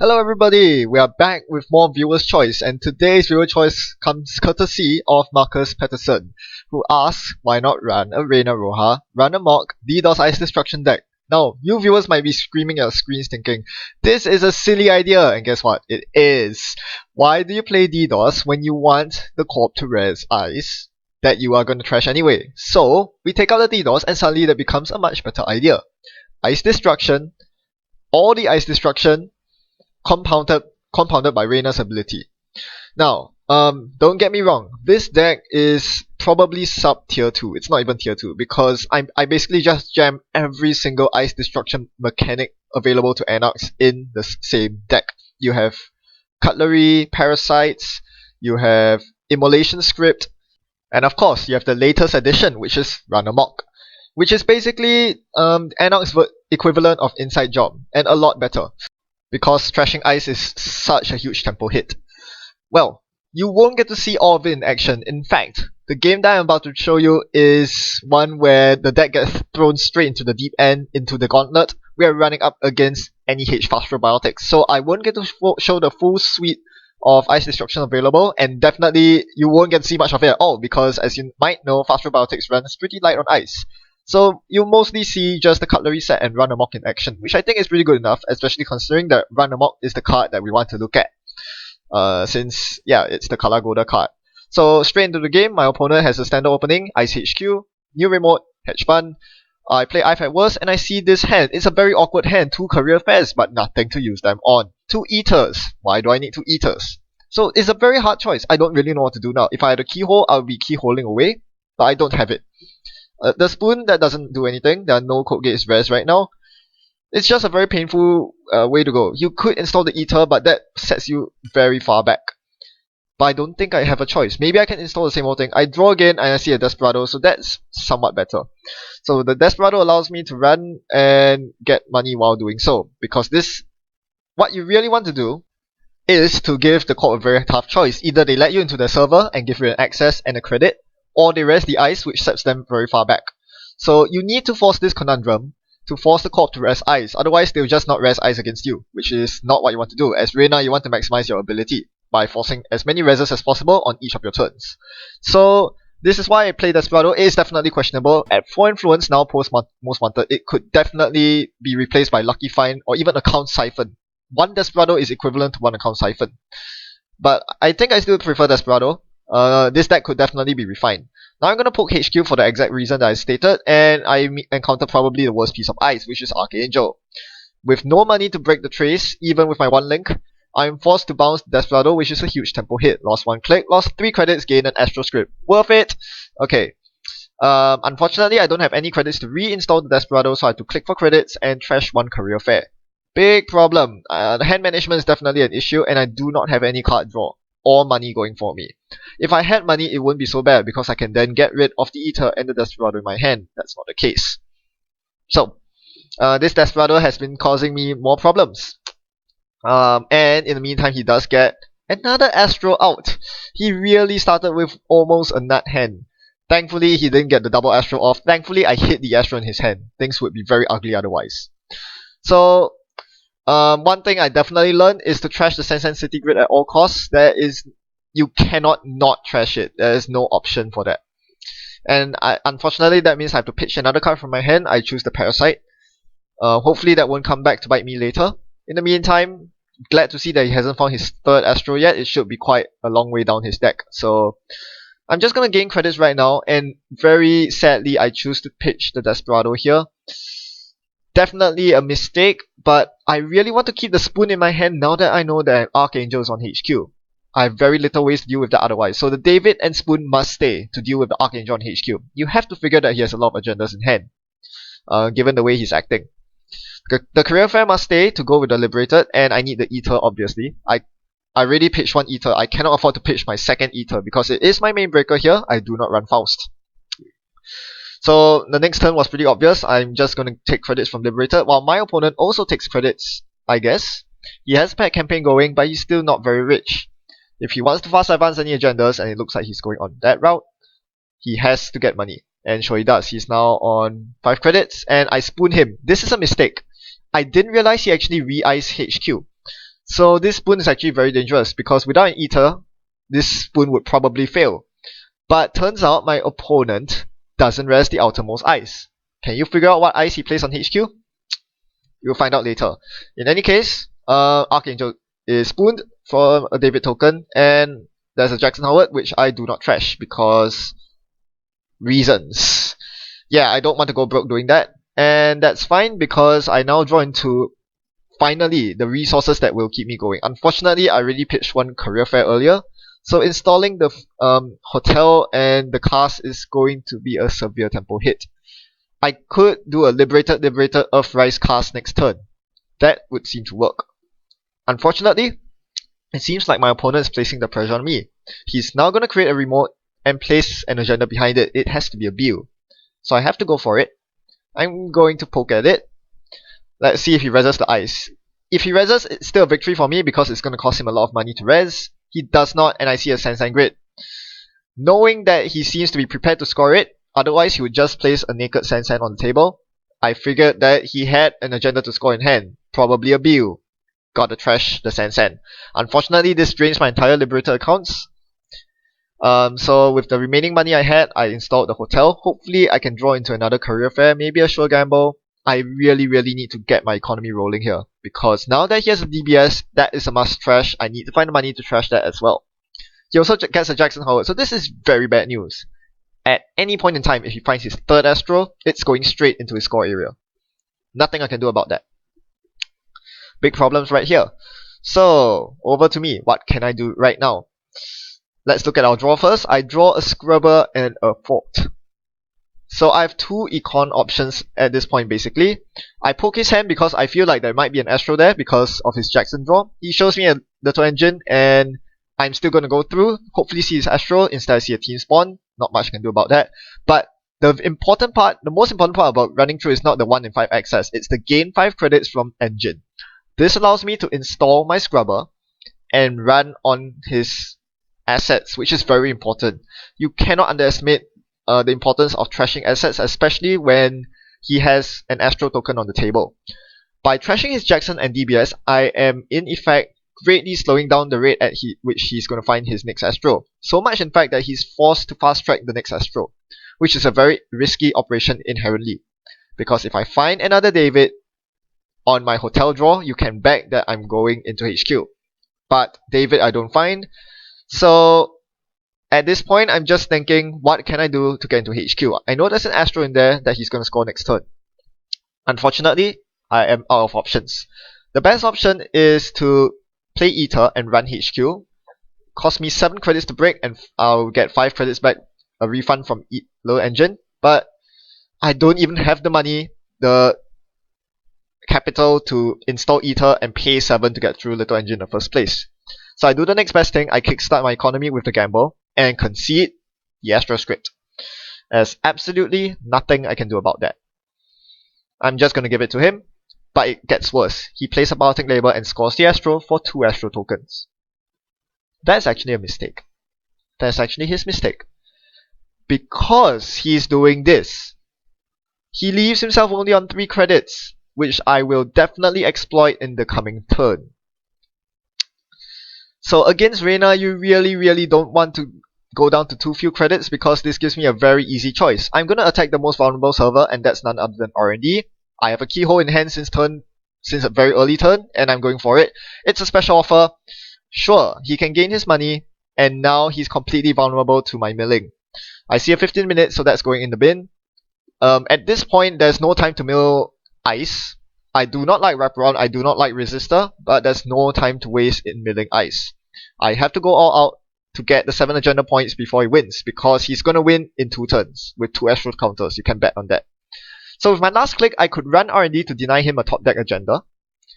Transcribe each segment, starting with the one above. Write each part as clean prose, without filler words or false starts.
Hello everybody, we are back with more viewer's choice, and today's viewer choice comes courtesy of Marcus Patterson, who asks why not run a Reina Roja, run Amok, DDoS Ice Destruction deck. Now, you viewers might be screaming at your screens thinking, this is a silly idea, and guess what? It is. Why do you play DDoS when you want the corp to res ice that you are going to trash anyway? So, we take out the DDoS and suddenly that becomes a much better idea. Ice Destruction, all the Ice Destruction, compounded by Reina's ability. Now, don't get me wrong, this deck is probably sub tier 2. It's not even tier 2 because I basically just jam every single ice destruction mechanic available to Anox in the same deck. You have Cutlery, Parasites, you have Immolation Script, and of course you have the latest addition, which is Run Amok, which is basically Anox's equivalent of Inside Job, and a lot better, because trashing ice is such a huge tempo hit. Well, you won't get to see all of it in action. In fact, the game that I'm about to show you is one where the deck gets thrown straight into the deep end, into the gauntlet. We are running up against NEH Fast Probiotics, so I won't get to show the full suite of ice destruction available, and definitely you won't get to see much of it at all, because as you might know, Fast Probiotics runs pretty light on ice. So you mostly see just the Cutlery set and Run Amok in action, which I think is really good enough, especially considering that Run Amok is the card that we want to look at. Since, yeah, it's the Kalagoda card. So straight into the game, my opponent has a standard opening, Ice HQ, New Remote, Hedge Fund. I play I've had worse and I see this hand. It's a very awkward hand, 2 career fairs, but nothing to use them on. 2 Eaters. Why do I need 2 Eaters? So it's a very hard choice. I don't really know what to do now. If I had a keyhole, I would be keyholing away, but I don't have it. The spoon, that doesn't do anything. There are no code gates res right now. It's just a very painful way to go. You could install the Eater, but that sets you very far back. But I don't think I have a choice. Maybe I can install the same old thing. I draw again and I see a Desperado, so that's somewhat better. So the Desperado allows me to run and get money while doing so. Because this, what you really want to do is to give the corp a very tough choice. Either they let you into their server and give you an access and a credit, or they res the ice, which sets them very far back. So you need to force this conundrum to force the corp to res ice, otherwise they'll just not res ice against you, which is not what you want to do. As Reina, you want to maximize your ability by forcing as many reses as possible on each of your turns. So this is why I play Desperado. It is definitely questionable. At 4 influence, now post Most Wanted, it could definitely be replaced by Lucky Find or even Account Siphon. 1 Desperado is equivalent to 1 Account Siphon. But I think I still prefer Desperado. This deck could definitely be refined. Now I'm going to poke HQ for the exact reason that I stated, and I encounter probably the worst piece of ice, which is Archangel. With no money to break the trace, even with my 1 link, I'm forced to bounce Desperado, which is a huge tempo hit. Lost 1 click, lost 3 credits, gained an Astro Script. Worth it! Okay. Unfortunately, I don't have any credits to reinstall the Desperado, so I had to click for credits and trash 1 career fair. Big problem. The hand management is definitely an issue, and I do not have any card draw or money going for me. If I had money, it wouldn't be so bad because I can then get rid of the Eater and the Desperado in my hand. That's not the case. So, this Desperado has been causing me more problems. And in the meantime, he does get another Astro out. He really started with almost a nut hand. Thankfully, he didn't get the double Astro off. Thankfully, I hit the Astro in his hand. Things would be very ugly otherwise. So, one thing I definitely learned is to trash the Sensen City Grid at all costs. You cannot not trash it. There is no option for that. And unfortunately, that means I have to pitch another card from my hand. I choose the Parasite. Hopefully that won't come back to bite me later. In the meantime, glad to see that he hasn't found his 3rd Astro yet. It should be quite a long way down his deck. So I'm just going to gain credits right now, and very sadly I choose to pitch the Desperado here. Definitely a mistake, but I really want to keep the spoon in my hand now that I know that Archangel is on HQ. I have very little ways to deal with that otherwise. So the David and spoon must stay to deal with the Archangel on HQ. You have to figure that he has a lot of agendas in hand, given the way he's acting. The career fair must stay to go with the Liberated, and I need the Eater obviously. I already pitched 1 Eater. I cannot afford to pitch my 2nd Eater because it is my main breaker here. I do not run Faust. So the next turn was pretty obvious. I'm just going to take credits from Liberated, while my opponent also takes credits, I guess. He has a pet campaign going, but he's still not very rich. If he wants to fast advance any agendas, and it looks like he's going on that route, he has to get money. And sure he does. He's now on 5 credits, and I spoon him. This is a mistake. I didn't realize he actually re-iced HQ. So this spoon is actually very dangerous because without an eater, this spoon would probably fail. But turns out my opponent doesn't rest the outermost ice. Can you figure out what ice he plays on HQ? You'll find out later. In any case, Archangel is spooned for a David token, and there's a Jackson Howard which I do not trash because reasons. Yeah, I don't want to go broke doing that, and that's fine because I now draw into finally the resources that will keep me going. Unfortunately, I already pitched one career fair earlier, so installing the hotel and the cast is going to be a severe tempo hit. I could do a Liberated Earthrise cast next turn. That would seem to work. Unfortunately, it seems like my opponent is placing the pressure on me. He's now going to create a remote and place an agenda behind it. It has to be a Bew. So I have to go for it. I'm going to poke at it. Let's see if he reses the ice. If he reses, it's still a victory for me because it's going to cost him a lot of money to res. He does not, and I see a Sandsign Grid. Knowing that he seems to be prepared to score it, otherwise he would just place a naked Sandsign on the table, I figured that he had an agenda to score in hand. Probably a Bew. Gotta trash the Sandsign. Unfortunately, this drains my entire Liberator accounts. So with the remaining money I had, I installed the hotel. Hopefully I can draw into another career fair, maybe a sure gamble. I really need to get my economy rolling here, because now that he has a DBS, that is a must trash. I need to find the money to trash that as well. He also gets a Jackson Howard, so this is very bad news. At any point in time, if he finds his third Astro, it's going straight into his score area. Nothing I can do about that. Big problems right here. So, over to me. What can I do right now? Let's look at our draw first. I draw a Scrubber and a Fort. So I have two econ options at this point basically. I poke his hand because I feel like there might be an Astro there because of his Jackson draw. He shows me a little engine and I'm still going to go through. Hopefully see his Astro, instead I see a team spawn. Not much I can do about that. But the most important part about running through is not the 1 in 5 access. It's the gain 5 credits from engine. This allows me to install my Scrubber and run on his assets, which is very important. You cannot underestimate the importance of trashing assets, especially when he has an Astro token on the table. By trashing his Jackson and DBS, I am in effect greatly slowing down the rate at which he's going to find his next Astro. So much in fact that he's forced to fast track the next Astro, which is a very risky operation inherently. Because if I find another David on my hotel draw, you can bet that I'm going into HQ. But David I don't find, so at this point I'm just thinking, what can I do to get into HQ? I know there's an Astro in there that he's going to score next turn. Unfortunately, I am out of options. The best option is to play Eater and run HQ. Cost me 7 credits to break and I'll get 5 credits back, a refund from Little Engine. But I don't even have the money, the capital to install Eater and pay 7 to get through Little Engine in the first place. So I do the next best thing, I kickstart my economy with the gamble and concede the Astro script. There's absolutely nothing I can do about that. I'm just going to give it to him, but it gets worse. He plays a Baltic label and scores the Astro for 2 Astro tokens. That's actually a mistake. That's actually his mistake. Because he's doing this, he leaves himself only on 3 credits, which I will definitely exploit in the coming turn. So against Reyna, you really don't want to go down to too few credits because this gives me a very easy choice. I'm going to attack the most vulnerable server, and that's none other than R&D. I have a keyhole in hand since a very early turn, and I'm going for it. It's a special offer. Sure, he can gain his money, and now he's completely vulnerable to my milling. I see a 15 minutes, so that's going in the bin. At this point, there's no time to mill ice. I do not like wraparound, I do not like resistor, but there's no time to waste in milling ice. I have to go all out to get the 7 agenda points before he wins, because he's going to win in 2 turns with 2 Astro counters. You can bet on that. So with my last click, I could run R&D to deny him a top deck agenda.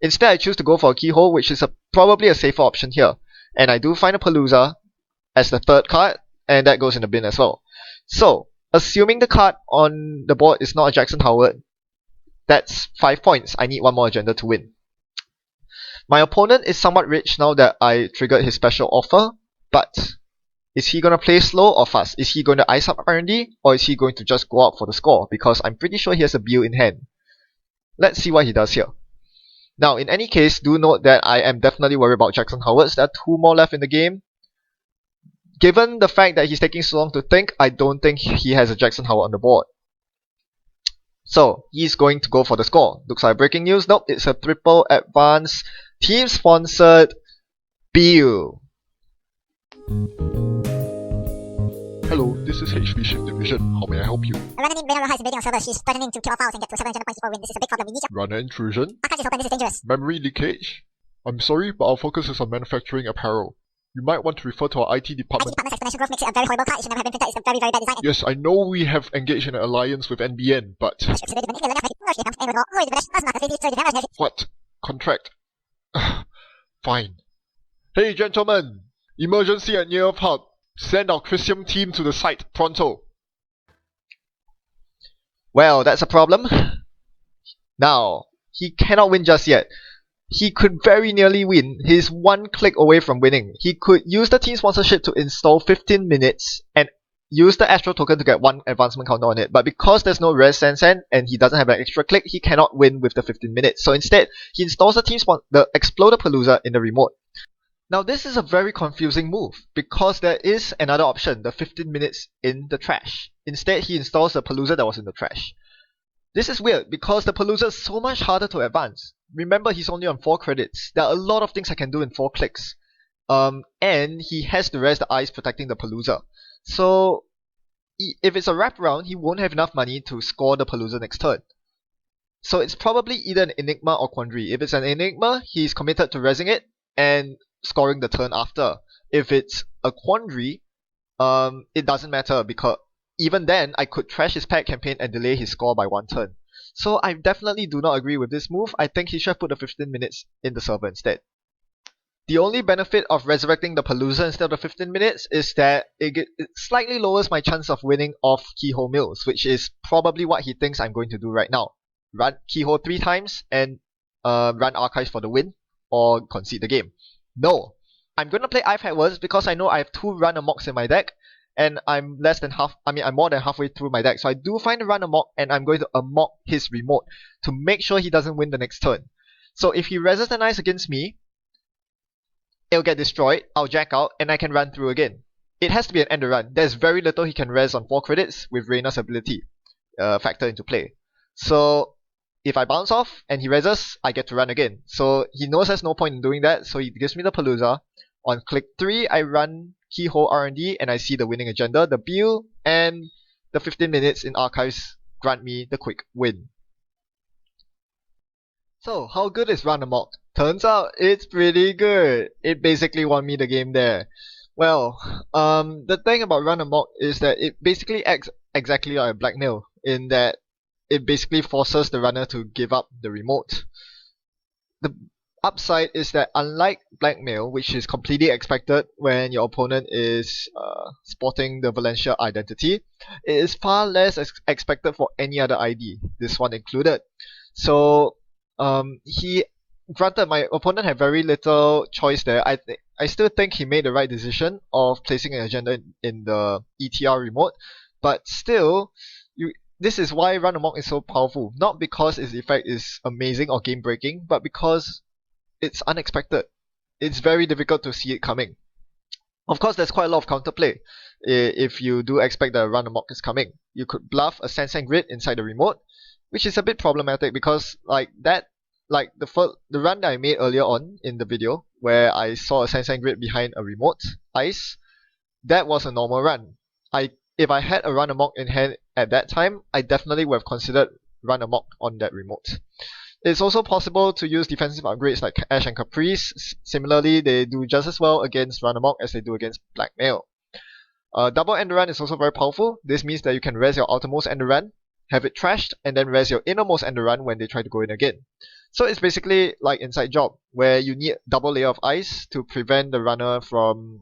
Instead, I choose to go for a keyhole, which is probably a safer option here. And I do find a Palooza as the 3rd card, and that goes in the bin as well. So, assuming the card on the board is not a Jackson Howard, that's 5 points. I need 1 more agenda to win. My opponent is somewhat rich now that I triggered his special offer, but is he going to play slow or fast? Is he going to ice up R&D, or is he going to just go out for the score? Because I'm pretty sure he has a Bew in hand. Let's see what he does here. Now, in any case, do note that I am definitely worried about Jackson Howards. There are 2 more left in the game. Given the fact that he's taking so long to think, I don't think he has a Jackson Howard on the board. So, he's going to go for the score. Looks like breaking news. Nope, it's a triple advance. Team sponsored Bill. Hello, this is HV Shift Division. How may I help you? A runner named Netrunner is invading our server. She's threatening to kill our files and get to 700 points before we win. This is a big problem. We need your Runner intrusion? archive is open. This is dangerous. Memory leakage? I'm sorry, but our focus is on manufacturing apparel. You might want to refer to our IT IT department. department's exponential growth makes it a very horrible card. It should never have been printed. It's a very, very bad design. Yes, I know we have engaged in an alliance with NBN, but... What? Contract? Fine. Hey gentlemen! Emergency at Near Hub. Send our Christian team to the site, pronto. Well, that's a problem. Now, he cannot win just yet. He could very nearly win. He's 1 click away from winning. He could use the team sponsorship to install 15 minutes and use the Astro token to get 1 advancement counter on it. But because there's no res Sansan and he doesn't have an extra click, he cannot win with the 15 minutes. So instead, he installs the Exploder Palooza in the remote. Now this is a very confusing move because there is another option, the 15 minutes in the trash. Instead, he installs the Palooza that was in the trash. This is weird because the Palooza is so much harder to advance. Remember, he's only on 4 credits. There are a lot of things I can do in 4 clicks. And he has to res the eyes protecting the Palooza. So, if it's a wraparound, he won't have enough money to score the Palooza next turn. So it's probably either an Enigma or Quandary. If it's an Enigma, he's committed to resing it and scoring the turn after. If it's a Quandary, it doesn't matter because even then, I could trash his pack campaign and delay his score by 1 turn. So I definitely do not agree with this move. I think he should have put the 15 minutes in the server instead. The only benefit of resurrecting the Palooza instead of the 15 minutes is that it slightly lowers my chance of winning off Keyhole Mills, which is probably what he thinks I'm going to do right now. Run Keyhole 3 times and run Archives for the win, or concede the game. No, I'm going to play I've Had Words because I know I have 2 Run Amoks in my deck, and I'm more than halfway through my deck. So I do find a Run Amok, and I'm going to Amok his remote to make sure he doesn't win the next turn. So if he reses an ice against me, it'll get destroyed, I'll jack out, and I can run through again. It has to be an end run. There's very little he can res on 4 credits with Reina's ability factor into play. So if I bounce off and he reses, I get to run again. So he knows there's no point in doing that, so he gives me the Palooza. On click 3, I run Keyhole R&D and I see the winning agenda, the Bill, and the 15 minutes in Archives grant me the quick win. So, how good is Run Amok? Turns out it's pretty good. It basically won me the game there. Well, the thing about Run Amok is that it basically acts exactly like a blackmail, in that it basically forces the runner to give up the remote. The upside is that unlike blackmail, which is completely expected when your opponent is sporting the Valencia identity, it is far less expected for any other ID, this one included. So granted, my opponent had very little choice there. I still think he made the right decision of placing an agenda in the ETR remote, but still, this is why Run Amok is so powerful. Not because its effect is amazing or game breaking, but because it's unexpected. It's very difficult to see it coming. Of course, there's quite a lot of counterplay if you do expect that Run Amok is coming. You could bluff a Sansan Grid inside the remote, which is a bit problematic because the run that I made earlier on in the video, where I saw a Sansan Grid behind a remote ice, that was a normal run. If I had a Run Amok in hand at that time, I definitely would have considered Run Amok on that remote. It's also possible to use defensive upgrades like Ash and Caprice. Similarly, they do just as well against Run Amok as they do against Blackmail. Double Enderun is also very powerful. This means that you can res your outermost Enderun, have it trashed, and then res your innermost Enderun when they try to go in again. So it's basically like Inside Job, where you need double layer of ice to prevent the runner from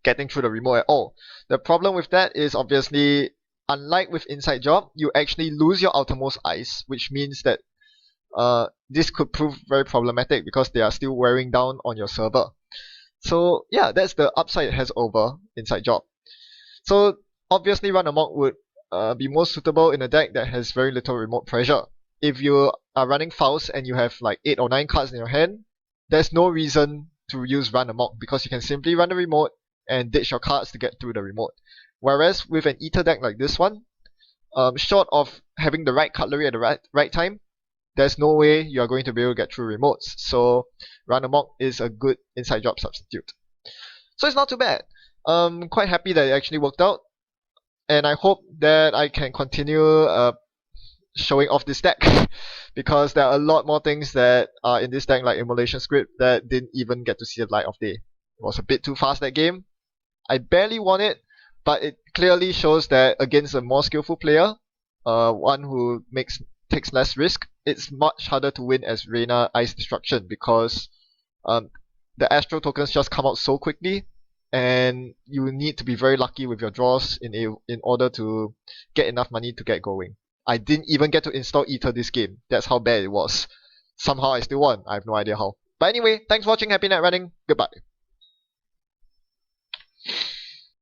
getting through the remote at all. The problem with that is obviously, unlike with Inside Job, you actually lose your outermost ice, which means that this could prove very problematic because they are still wearing down on your server. So yeah, that's the upside it has over Inside Job. So obviously Run Amok would be most suitable in a deck that has very little remote pressure. if you are running Faust and you have like 8 or 9 cards in your hand, there's no reason to use Run Amok because you can simply run the remote and ditch your cards to get through the remote. Whereas with an Ether deck like this one, short of having the right cutlery at the right time, there's no way you are going to be able to get through remotes. So Run Amok is a good inside job substitute. So it's not too bad. Quite happy that it actually worked out, and I hope that I can continue showing off this deck because there are a lot more things that are in this deck, like Immolation Script, that didn't even get to see the light of day. It was a bit too fast that game. I barely won it, but it clearly shows that against a more skillful player, one who takes less risk, it's much harder to win as Reyna Ice Destruction because the Astro tokens just come out so quickly, and you need to be very lucky with your draws in order to get enough money to get going. I didn't even get to install Ether this game. That's how bad it was. Somehow I still won. I have no idea how. But anyway, thanks for watching. Happy night running. Goodbye.